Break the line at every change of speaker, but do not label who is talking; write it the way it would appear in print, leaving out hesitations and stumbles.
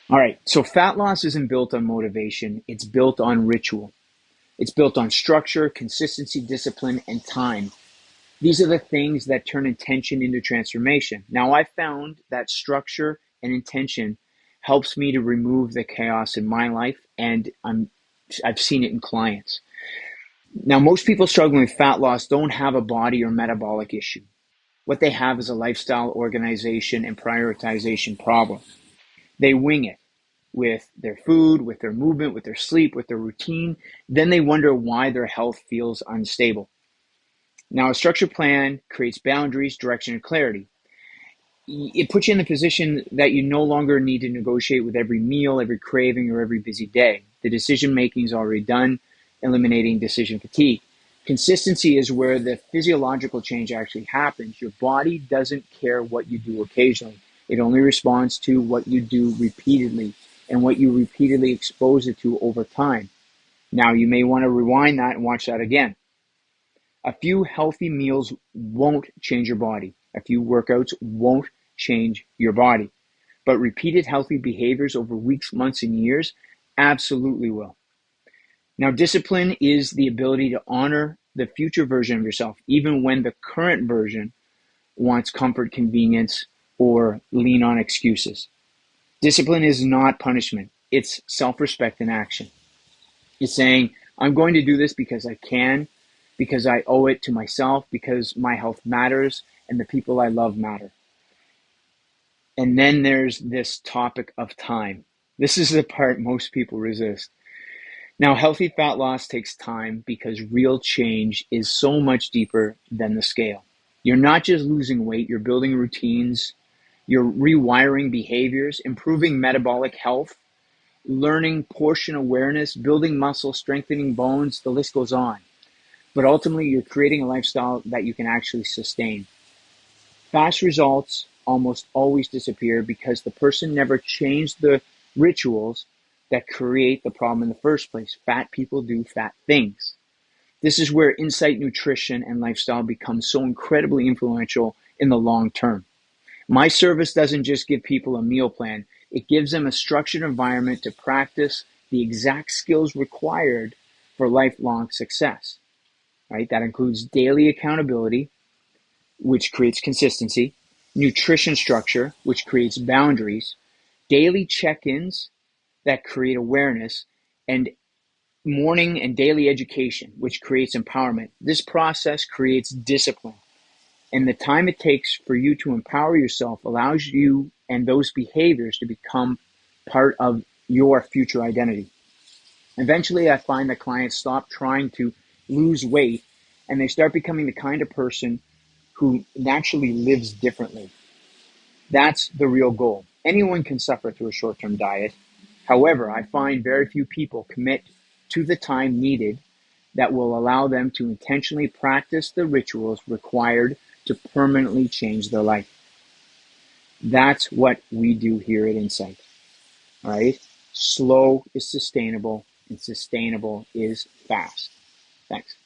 All right. So fat loss isn't built on motivation. It's built on ritual. It's built on structure, consistency, discipline, and time. These are the things that turn intention into transformation. Now, I found that structure and intention helps me to remove the chaos in my life, and I've seen it in clients. Now, most people struggling with fat loss don't have a body or metabolic issue. What they have is a lifestyle organization and prioritization problem. They wing it with their food, with their movement, with their sleep, with their routine. Then they wonder why their health feels unstable. Now, a structured plan creates boundaries, direction, and clarity. It puts you in the position that you no longer need to negotiate with every meal, every craving, or every busy day. The decision making is already done, eliminating decision fatigue. Consistency is where the physiological change actually happens. Your body doesn't care what you do occasionally. It only responds to what you do repeatedly and what you repeatedly expose it to over time. Now, you may want to rewind that and watch that again. A few healthy meals won't change your body. A few workouts won't change your body. But repeated healthy behaviors over weeks, months, and years absolutely will. Now, discipline is the ability to honor the future version of yourself, even when the current version wants comfort, convenience, or lean on excuses. Discipline is not punishment. It's self-respect in action. It's saying, I'm going to do this because I can, because I owe it to myself, because my health matters and the people I love matter. And then there's this topic of time. This is the part most people resist. Now, healthy fat loss takes time because real change is so much deeper than the scale. You're not just losing weight, you're building routines, you're rewiring behaviors, improving metabolic health, learning portion awareness, building muscle, strengthening bones, the list goes on. But ultimately, you're creating a lifestyle that you can actually sustain. Fast results almost always disappear because the person never changed the rituals that create the problem in the first place. Fat people do fat things. This is where insight, nutrition, and lifestyle become so incredibly influential in the long term. My service doesn't just give people a meal plan, it gives them a structured environment to practice the exact skills required for lifelong success. Right? That includes daily accountability, which creates consistency, nutrition structure, which creates boundaries, daily check-ins that create awareness, and morning and daily education, which creates empowerment. This process creates discipline. And the time it takes for you to empower yourself allows you and those behaviors to become part of your future identity. Eventually, I find that clients stop trying to lose weight and they start becoming the kind of person who naturally lives differently. That's the real goal. Anyone can suffer through a short-term diet. However, I find very few people commit to the time needed that will allow them to intentionally practice the rituals required to permanently change their life. That's what we do here at Insight. All right? Slow is sustainable, and sustainable is fast. Thanks.